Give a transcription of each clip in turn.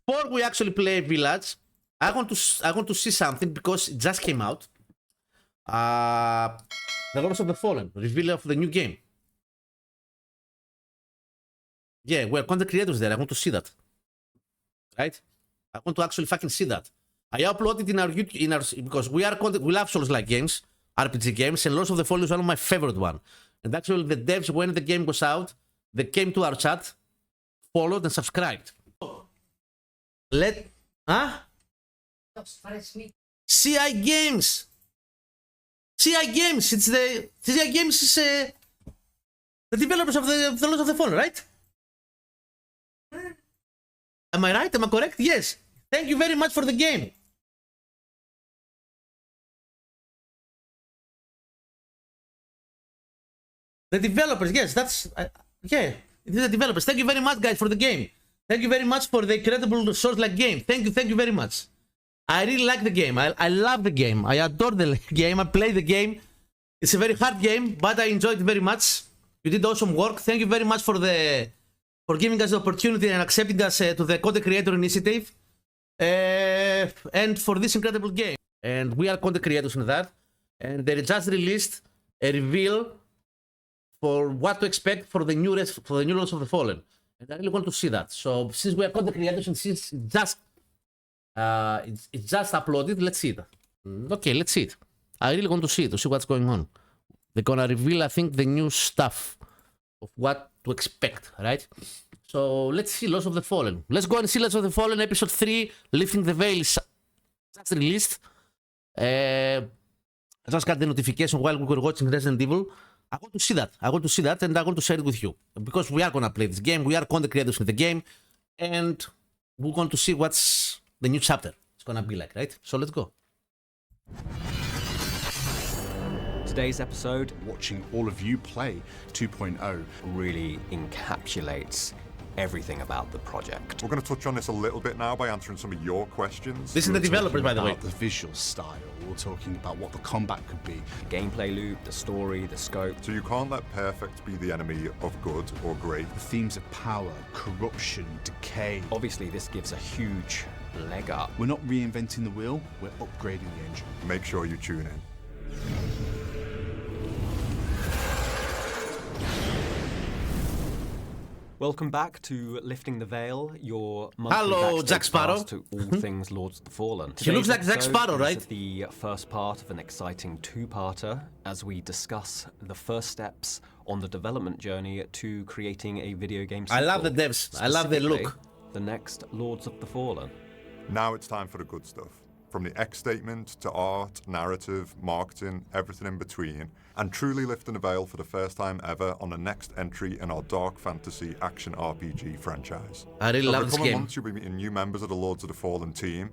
before we actually play Village, I want to see something because it just came out. The Lords of the Fallen, reveal of the new game. Yeah, we're content creators there. I want to see that. Right? I want to actually fucking see that. I uploaded in our YouTube because we love Souls-like games, RPG games, and Lords of the Fallen is one of my favorite one. And actually, the devs, when the game was out, they came to our chat, followed, and subscribed. CI Games. CI Games. It's the CI Games is the developers of the Lords of the Fallen, right? Am I right? Am I correct? Yes. Thank you very much for the game. The developers, yes, that's yeah. It is the developers. Thank you very much, guys, for the game. Thank you very much for the incredible Souls-like game. Thank you very much. I really like the game. I love the game. I adore the game. I play the game. It's a very hard game, but I enjoyed it very much. You did awesome work. Thank you very much for giving us the opportunity and accepting us to the Content Creator Initiative. And for this incredible game. And we are content creators in that. And they just released a reveal for what to expect for the new Lords of the Fallen. And I really want to see that. So since we are content creators and since it's just uploaded, let's see it. Okay, let's see it. I really want to see it, to see what's going on. They're gonna reveal, I think, the new stuff of what to expect, right? So let's see Lords of the Fallen. Let's go and see Lords of the Fallen episode 3, Lifting the Veil is just released. I just got the notification while we were watching Resident Evil. I want to see that. I want to see that and I want to share it with you. Because we are gonna play this game, we are content creators in the game, and we're going to see what's the new chapter it's gonna be like, right? So let's go. Today's episode Watching all of you play 2.0 really encapsulates everything about the project. We're going to touch on this a little bit now by answering some of your questions. This is the developers, by the way. The visual style. We're talking about what the combat could be. The gameplay loop, the story, the scope. So you can't let perfect be the enemy of good or great. The themes of power, corruption, decay. Obviously, this gives a huge leg up. We're not reinventing the wheel, we're upgrading the engine. Make sure you tune in. Welcome back to Lifting the Veil, your monthly Hello, backstage Jack Sparrow. pass to all things Lords of the Fallen. He looks like Jack Today's Sparrow, episode right? is the first part of an exciting two-parter as we discuss the first steps on the development journey to creating a video game I sequel. love the devs. I love the look. Specifically, the next Lords of the Fallen. Now it's time for the good stuff. From the X statement to art, narrative, marketing, everything in between, and truly lifting the veil for the first time ever on the next entry in our dark fantasy action RPG franchise. I really love Over the this coming game. months, you'll be meeting new members of the Lords of the Fallen team.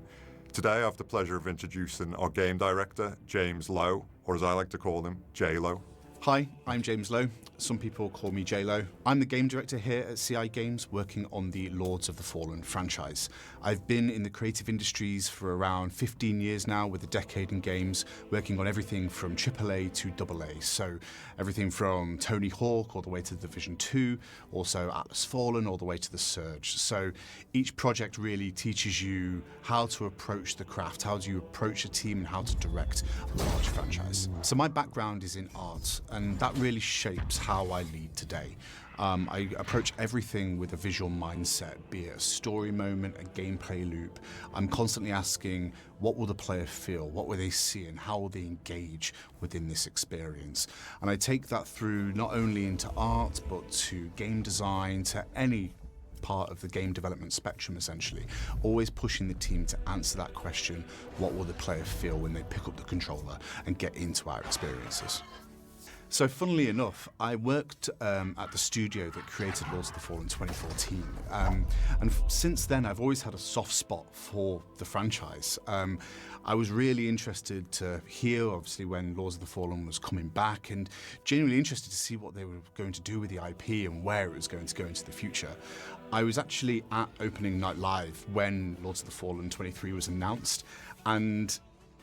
Today, I have the pleasure of introducing our game director, James Lowe, or as I like to call him, J-Lo. Hi, I'm James Lowe. Some people call me J-Lo. I'm the game director here at CI Games, working on the Lords of the Fallen franchise. I've been in the creative industries for around 15 years now, with a decade in games, working on everything from AAA to AA. So everything from Tony Hawk all the way to The Division 2, also Atlas Fallen all the way to The Surge. So each project really teaches you how to approach the craft, how do you approach a team, and how to direct a large franchise. So my background is in art, and that really shapes how I lead today. I approach everything with a visual mindset, be it a story moment, a gameplay loop. I'm constantly asking, what will the player feel? What will they see? And how will they engage within this experience? And I take that through not only into art, but to game design, to any part of the game development spectrum, essentially. Always pushing the team to answer that question, what will the player feel when they pick up the controller and get into our experiences? So funnily enough, I worked at the studio that created Lords of the Fallen in 2014. And since then, I've always had a soft spot for the franchise. I was really interested to hear, obviously, when Lords of the Fallen was coming back, and genuinely interested to see what they were going to do with the IP and where it was going to go into the future. I was actually at opening night live when Lords of the Fallen 23 was announced, and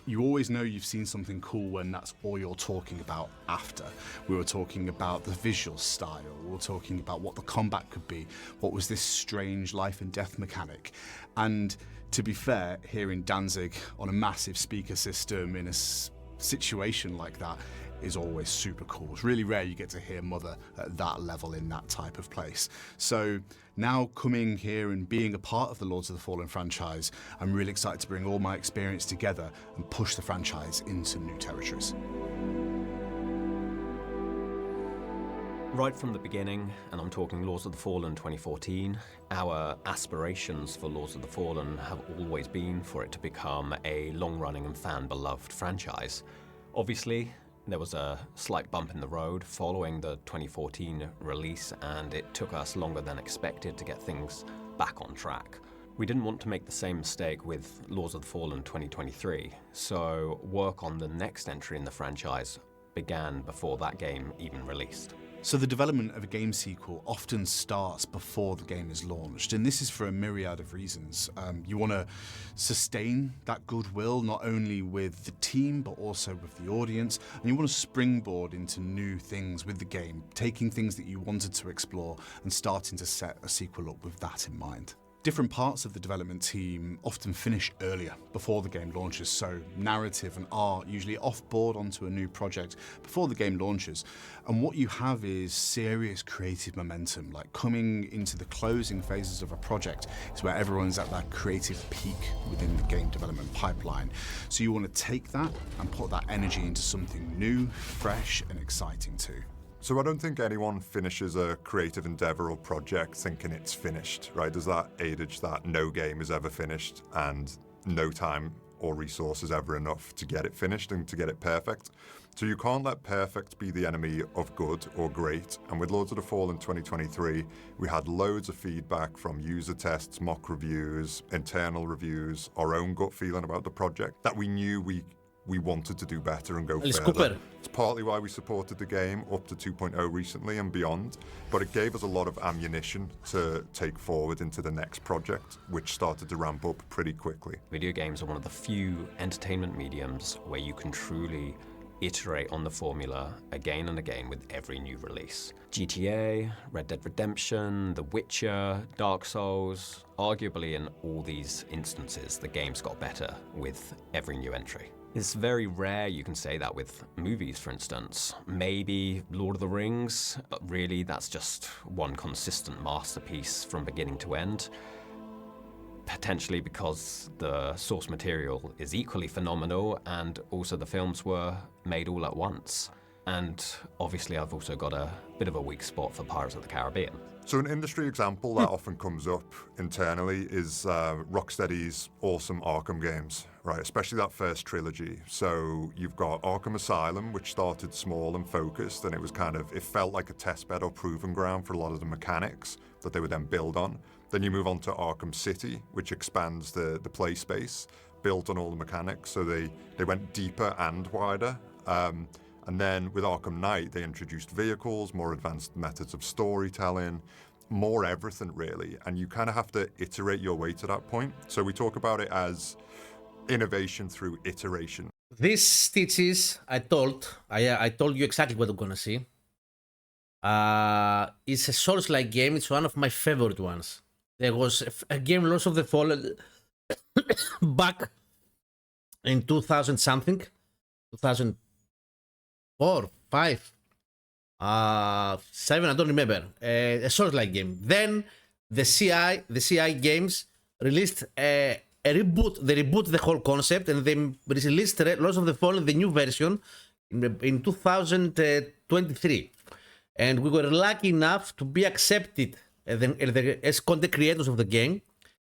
You always know you've seen something cool when that's all you're talking about after. We were talking about the visual style, we were talking about what the combat could be, what was this strange life and death mechanic. And to be fair, hearing Danzig on a massive speaker system in a situation like that is always super cool. It's really rare you get to hear Mother at that level in that type of place. So now coming here and being a part of the Lords of the Fallen franchise, I'm really excited to bring all my experience together and push the franchise into new territories. Right from the beginning, and I'm talking Lords of the Fallen 2014, our aspirations for Lords of the Fallen have always been for it to become a long-running and fan-beloved franchise. Obviously, there was a slight bump in the road following the 2014 release, and it took us longer than expected to get things back on track. We didn't want to make the same mistake with Lords of the Fallen 2023, so work on the next entry in the franchise began before that game even released. So the development of a game sequel often starts before the game is launched, and this is for a myriad of reasons. You want to sustain that goodwill not only with the team but also with the audience, and you want to springboard into new things with the game, taking things that you wanted to explore and starting to set a sequel up with that in mind. Different parts of the development team often finish earlier, before the game launches, so narrative and art usually off-board onto a new project before the game launches. And what you have is serious creative momentum, like coming into the closing phases of a project is where everyone's at that creative peak within the game development pipeline. So you want to take that and put that energy into something new, fresh, and exciting too. So I don't think anyone finishes a creative endeavor or project thinking it's finished, right? There's that adage that no game is ever finished and no time or resources ever enough to get it finished and to get it perfect. So you can't let perfect be the enemy of good or great. And with Lords of the Fallen 2023, we had loads of feedback from user tests, mock reviews, internal reviews, our own gut feeling about the project that we knew we wanted to do better and go Alice further. Cooper. It's partly why we supported the game up to 2.0 recently and beyond, but it gave us a lot of ammunition to take forward into the next project, which started to ramp up pretty quickly. Video games are one of the few entertainment mediums where you can truly iterate on the formula again and again with every new release. GTA, Red Dead Redemption, The Witcher, Dark Souls, arguably in all these instances, the game's got better with every new entry. It's very rare you can say that with movies, for instance. Maybe Lord of the Rings, but really that's just one consistent masterpiece from beginning to end. Potentially because the source material is equally phenomenal and also the films were made all at once. And obviously I've also got a bit of a weak spot for Pirates of the Caribbean. So an industry example that often comes up internally is Rocksteady's awesome Arkham games, right? Especially that first trilogy. So you've got Arkham Asylum, which started small and focused, and it felt like a testbed or proving ground for a lot of the mechanics that they would then build on. Then you move on to Arkham City, which expands the play space, built on all the mechanics. So they went deeper and wider. And then with Arkham Knight, they introduced vehicles, more advanced methods of storytelling, more everything really. And you kind of have to iterate your way to that point. So we talk about it as innovation through iteration. This stitches, I told you exactly what I'm gonna see. It's a Souls-like game. It's one of my favorite ones. There was a game, Lords of the Fallen, back in 2000 something, 2004, 5, 7, I don't remember. A Souls-like game. Then the CI Games released a reboot. They rebooted the whole concept and they released Lords of the Fallen, the new version, in 2023. And we were lucky enough to be accepted as content creators of the game.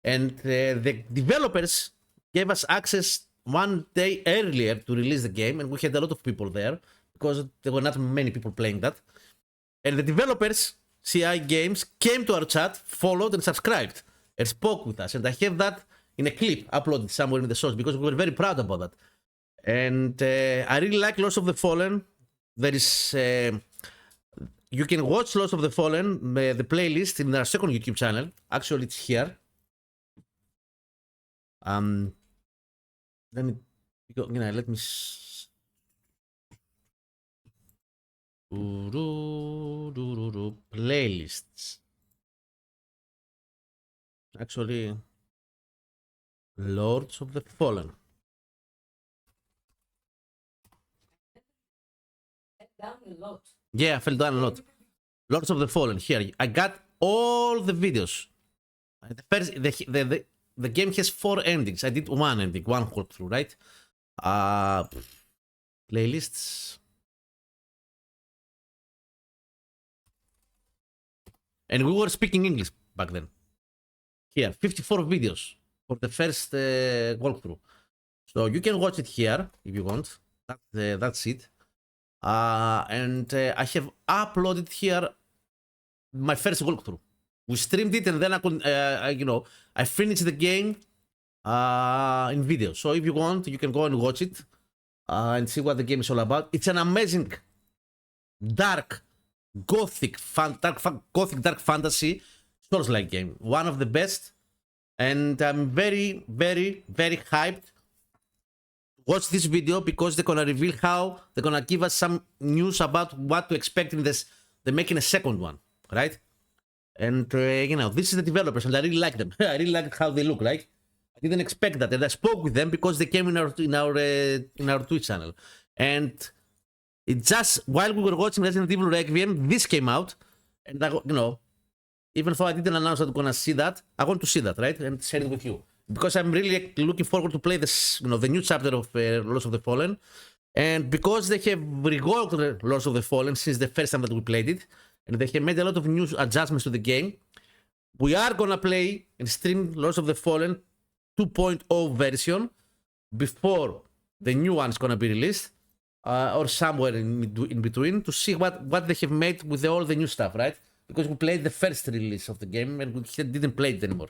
And the developers gave us access one day earlier to release the game. And we had a lot of people there because there were not many people playing that. And the developers, CI Games, came to our chat, followed and subscribed and spoke with us. And I have that in a clip uploaded somewhere in the source because we were very proud about that. And I really like Lords of the Fallen. There is... you can watch Lords of the Fallen, the playlist, in our second YouTube channel. Actually, it's here. Let me pick let me. Playlists. Actually, Lords of the Fallen. Yeah, I fell down a lot. Lords of the Fallen. Here, I got all the videos. The game has 4 endings. I did one ending, one walkthrough, right? Playlists. And we were speaking English back then. Here, 54 videos for the first walkthrough. So you can watch it here if you want. That's it. And I have uploaded here my first walkthrough. We streamed it and then I finished the game in video. So if you want, you can go and watch it and see what the game is all about. It's an amazing dark dark fantasy Souls-like game. One of the best. And I'm very, very, very hyped. Watch this video because they're gonna reveal how they're gonna give us some news about what to expect in this. They're making a second one, right? And this is the developers, and I really like them. I really like how they look, right? I didn't expect that, and I spoke with them because they came in our Twitch channel. And it just while we were watching Resident Evil Requiem, this came out, and even though I didn't announce that I'm gonna see that, I want to see that, right? And share it with you. Because I'm really looking forward to play this, the new chapter of Lords of the Fallen. And because they have reworked Lords of the Fallen since the first time that we played it, and they have made a lot of new adjustments to the game, we are gonna play and stream Lords of the Fallen 2.0 version before the new one is gonna be released, or somewhere in between, to see what they have made with all the new stuff, right? Because we played the first release of the game and we didn't play it anymore.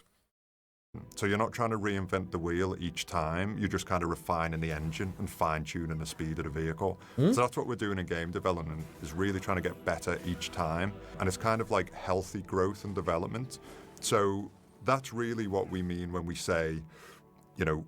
So you're not trying to reinvent the wheel each time, you're just kind of refining the engine and fine-tuning the speed of the vehicle. So that's what we're doing in game development, is really trying to get better each time. And it's kind of like healthy growth and development. So that's really what we mean when we say,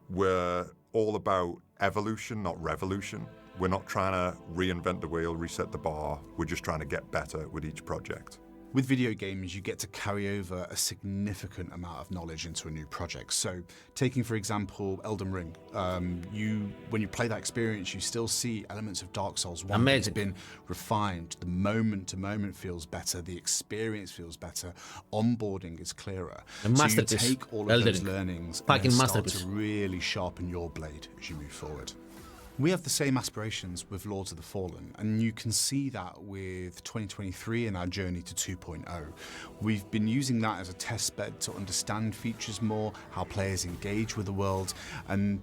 we're all about evolution, not revolution. We're not trying to reinvent the wheel, reset the bar. We're just trying to get better with each project. With video games, you get to carry over a significant amount of knowledge into a new project. So taking, for example, Elden Ring, when you play that experience, you still see elements of Dark Souls 1. Amazing. It's been refined. The moment-to-moment feels better. The experience feels better. Onboarding is clearer. A masterpiece. So you take all of Elden those Ring. learnings Fucking and start masterpiece. to really sharpen your blade as you move forward. We have the same aspirations with Lords of the Fallen, and you can see that with 2023 and our journey to 2.0. We've been using that as a test bed to understand features more, how players engage with the world, and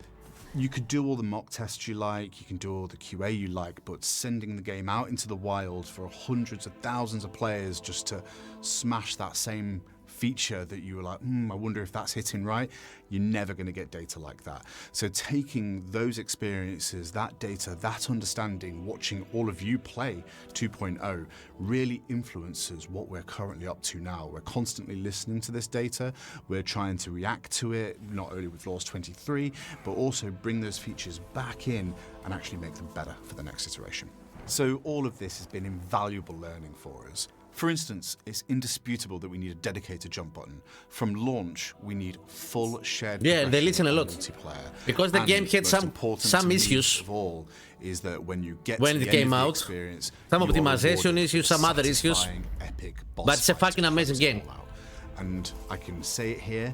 you could do all the mock tests you like, you can do all the QA you like, but sending the game out into the wild for hundreds of thousands of players just to smash that same feature that you were like, I wonder if that's hitting right, you're never going to get data like that. So taking those experiences, that data, that understanding, watching all of you play 2.0 really influences what we're currently up to now. We're constantly listening to this data, we're trying to react to it, not only with Laws 23, but also bring those features back in and actually make them better for the next iteration. So all of this has been invaluable learning for us. For instance, it's indisputable that we need a dedicated jump button. From launch, we need full shared they listen a lot. multiplayer. Because the game had some issues. Of all is that when you get when to it the came end of the out, experience, some you are optimization rewarded issues, with some other issues. satisfying, epic boss But it's a fights fucking to amazing close it game. all out. And I can say it here,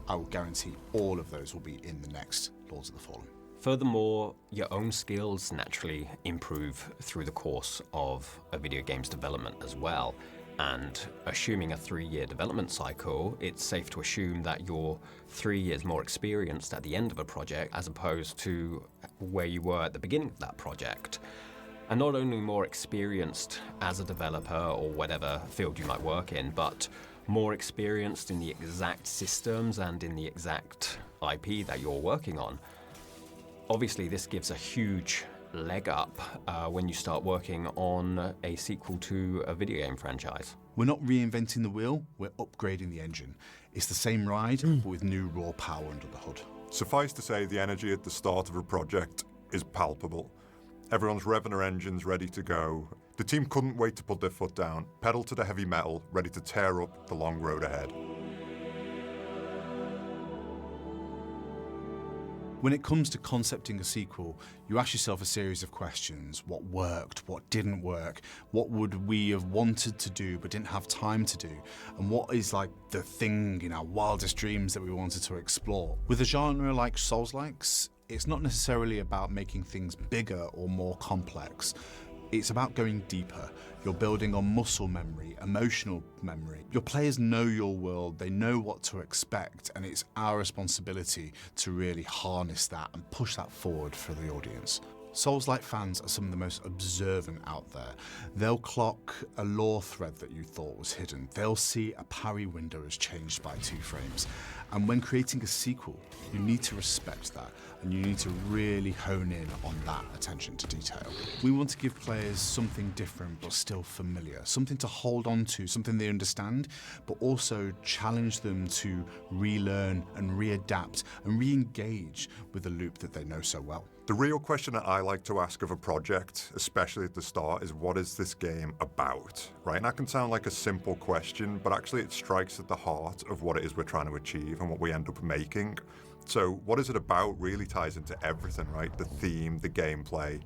I will guarantee all of those will be in the next Lords of the Fallen. Furthermore, your own skills naturally improve through the course of a video game's development as well. And assuming a 3-year development cycle, it's safe to assume that you're 3 years more experienced at the end of a project as opposed to where you were at the beginning of that project. And not only more experienced as a developer or whatever field you might work in, but more experienced in the exact systems and in the exact IP that you're working on. Obviously, this gives a huge leg up when you start working on a sequel to a video game franchise. We're not reinventing the wheel, we're upgrading the engine. It's the same ride, but with new raw power under the hood. Suffice to say, the energy at the start of a project is palpable. Everyone's revving their engines, ready to go. The team couldn't wait to put their foot down, pedal to the heavy metal, ready to tear up the long road ahead. When it comes to concepting a sequel, you ask yourself a series of questions. What worked? What didn't work? What would we have wanted to do but didn't have time to do? And what is like the thing in our wildest dreams that we wanted to explore? With a genre like Souls-likes, it's not necessarily about making things bigger or more complex. It's about going deeper. You're building on muscle memory, emotional memory. Your players know your world, they know what to expect, and it's our responsibility to really harness that and push that forward for the audience. Souls-like fans are some of the most observant out there. They'll clock a lore thread that you thought was hidden. They'll see a parry window has changed by 2 frames. And when creating a sequel, you need to respect that, and you need to really hone in on that attention to detail. We want to give players something different but still familiar, something to hold on to, something they understand, but also challenge them to relearn and readapt and re-engage with the loop that they know so well. The real question that I like to ask of a project, especially at the start, is what is this game about, right? And that can sound like a simple question, but actually it strikes at the heart of what it is we're trying to achieve and what we end up making. So what is it about really ties into everything, right? The theme, the gameplay.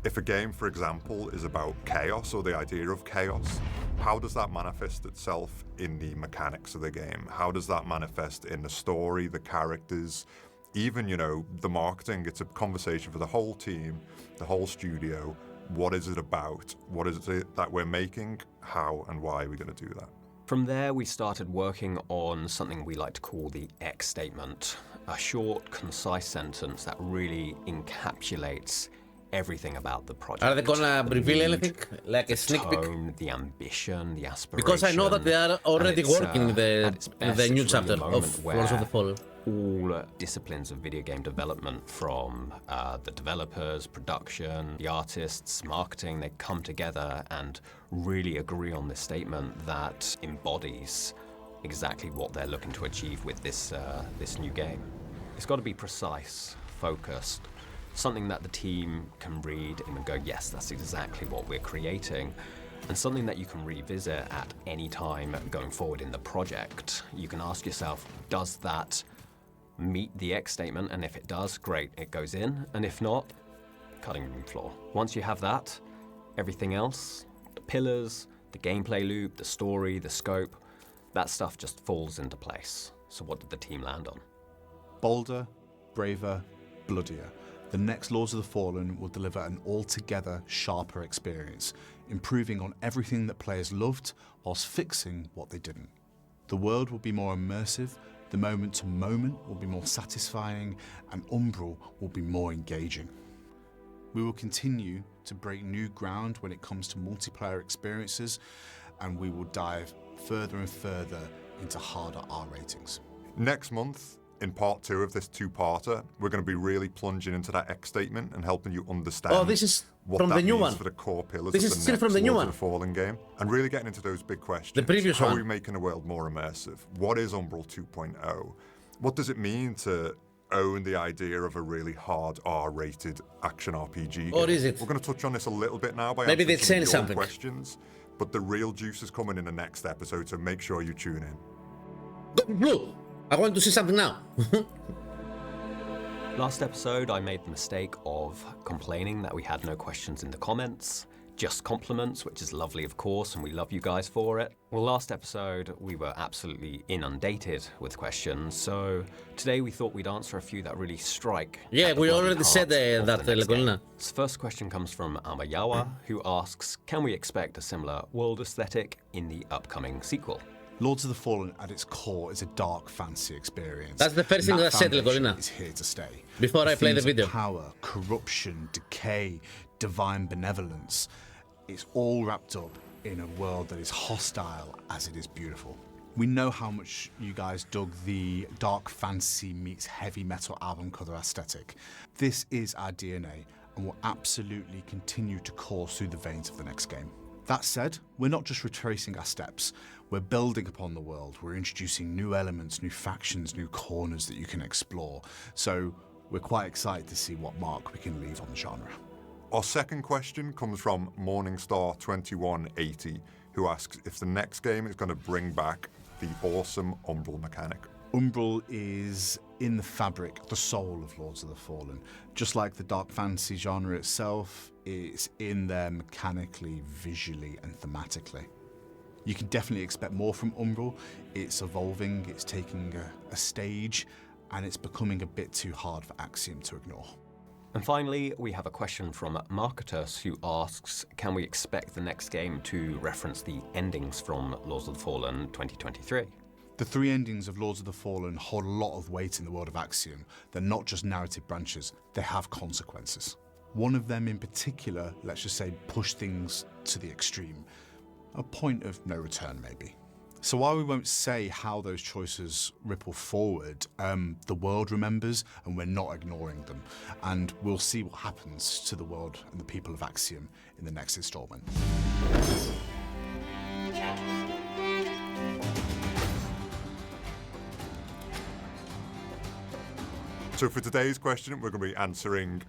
If a game, for example, is about chaos or the idea of chaos, how does that manifest itself in the mechanics of the game? How does that manifest in the story, the characters, even, you know, the marketing? It's a conversation for the whole team, the whole studio. What is it about? What is it that we're making? How and why are we going to do that? From there, we started working on something we like to call the X statement, a short, concise sentence that really encapsulates everything about the project. Are they gonna reveal anything? Like a sneak peek? The tone, the ambition, the aspiration. Because I know that they are already working the new chapter of Lords of the Fallen. All disciplines of video game development, from the developers, production, the artists, marketing, they come together and really agree on this statement that embodies exactly what they're looking to achieve with this new game. It's got to be precise, focused, something that the team can read and go, yes, that's exactly what we're creating, and something that you can revisit at any time going forward in the project. You can ask yourself, does that meet the X statement? And if it does, great, it goes in. And if not, cutting room floor. Once you have that, everything else, the pillars, the gameplay loop, the story, the scope, that stuff just falls into place. So what did the team land on? Bolder, braver, bloodier. The next Lords of the Fallen will deliver an altogether sharper experience, improving on everything that players loved whilst fixing what they didn't. The world will be more immersive, the moment to moment will be more satisfying, and Umbral will be more engaging. We will continue to break new ground when it comes to multiplayer experiences, and we will dive further and further into harder R ratings. Next month, in part 2 of this 2-parter, we're going to be really plunging into that X statement and helping you understand what from that the new means one. for the core pillars This of is the still next from the new Lords one. of the Fallen game, and really getting into those big questions. The previous How one. are we making the world more immersive? What is Umbral 2.0? What does it mean to own the idea of a really hard R-rated action RPG game? Or is it? We're going to touch on this a little bit now by Maybe answering they're some of saying your something. questions, but the real juice is coming in the next episode, so make sure you tune in. Blue, I want to see something now. Last episode, I made the mistake of complaining that we had no questions in the comments, just compliments, which is lovely, of course, and we love you guys for it. Well, last episode, we were absolutely inundated with questions, so today we thought we'd answer a few that really strike. Yeah, at the we bloody already heart said of that, the next Lecolina. game. This first question comes from Amayawa, who asks, can we expect a similar world aesthetic in the upcoming sequel? Lords of the Fallen at its core is a dark fantasy experience. That's the first thing And that I said, foundation Lecolina. is here to stay. Before I play the themes of video. Power, corruption, decay, divine benevolence. It's all wrapped up in a world that is hostile as it is beautiful. We know how much you guys dug the dark fantasy meets heavy metal album cover aesthetic. This is our DNA and will absolutely continue to course through the veins of the next game. That said, we're not just retracing our steps, we're building upon the world, we're introducing new elements, new factions, new corners that you can explore. So we're quite excited to see what mark we can leave on the genre. Our second question comes from Morningstar2180, who asks if the next game is going to bring back the awesome Umbral mechanic. Umbral is in the fabric, the soul of Lords of the Fallen. Just like the dark fantasy genre itself, it's in there mechanically, visually, and thematically. You can definitely expect more from Umbral. It's evolving, it's taking a stage, and it's becoming a bit too hard for Axiom to ignore. And finally, we have a question from Marketus, who asks, can we expect the next game to reference the endings from Lords of the Fallen 2023? The 3 endings of Lords of the Fallen hold a lot of weight in the world of Axiom. They're not just narrative branches, they have consequences. One of them in particular, let's just say, push things to the extreme. A point of no return, maybe. So while we won't say how those choices ripple forward, the world remembers and we're not ignoring them. And we'll see what happens to the world and the people of Axiom in the next installment. So for today's question, we're going to be answering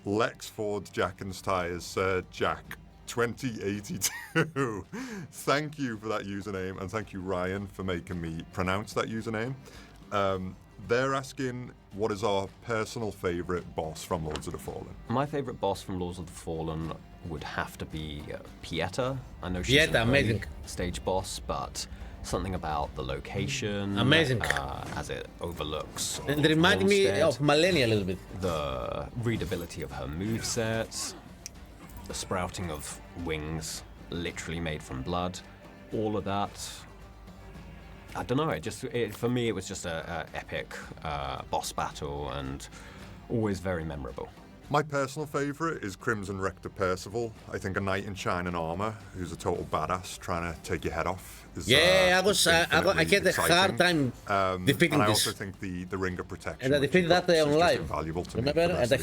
Lex Ford Jackenstyre's Sir Jack 2082. Thank you for that username, and thank you, Ryan, for making me pronounce that username. They're asking, what is our personal favourite boss from Lords of the Fallen? My favourite boss from Lords of the Fallen would have to be Pieta. I know she's Pieta, an amazing early stage boss, but something about the location, amazing, as it overlooks. And it reminded me of Malenia a little bit. The readability of her movesets, the sprouting of wings, literally made from blood, all of that. I don't know. For me, it was just a epic boss battle and always very memorable. My personal favourite is Crimson Rector Percival. I think a knight in shining armour who's a total badass trying to take your head off. I had a hard time defeating and I this. also think the Ring of Protection. And I defeated that on live. Remember? And I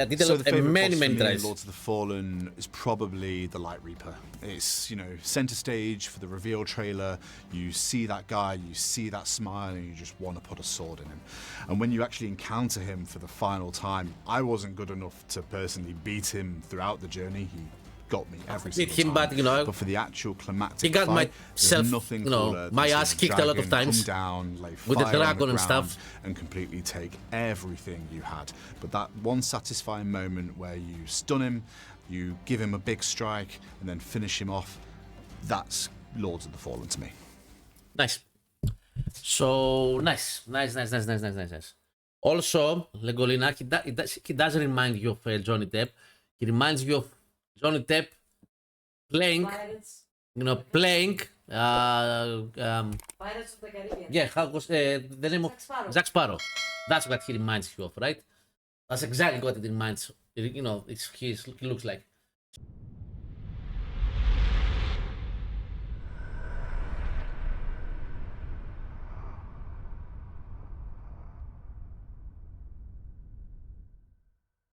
did So it the favourite many, boss many for me in tries. Lords of the Fallen is probably the Light Reaper. It's, centre stage for the reveal trailer. You see that guy, you see that smile, and you just want to put a sword in him. And when you actually encounter him for the final time, I wasn't good enough to personally beat him throughout the journey. He got me every single him, time. but for the actual climactic he got fight, myself, there's nothing cooler than my seeing ass a kicked a lot of dragon times come down, lay with the fire on dragon and ground, stuff, and completely take everything you had. But that one satisfying moment where you stun him, you give him a big strike, and then finish him off, that's Lords of the Fallen to me. Nice. So nice. Also, Legolina, he does remind you of Johnny Depp. He reminds you of Johnny Depp playing, playing. Pirates of the Caribbean. Yeah, how was the name of Jack Sparrow? That's what he reminds you of, right? That's exactly what it reminds. He looks like.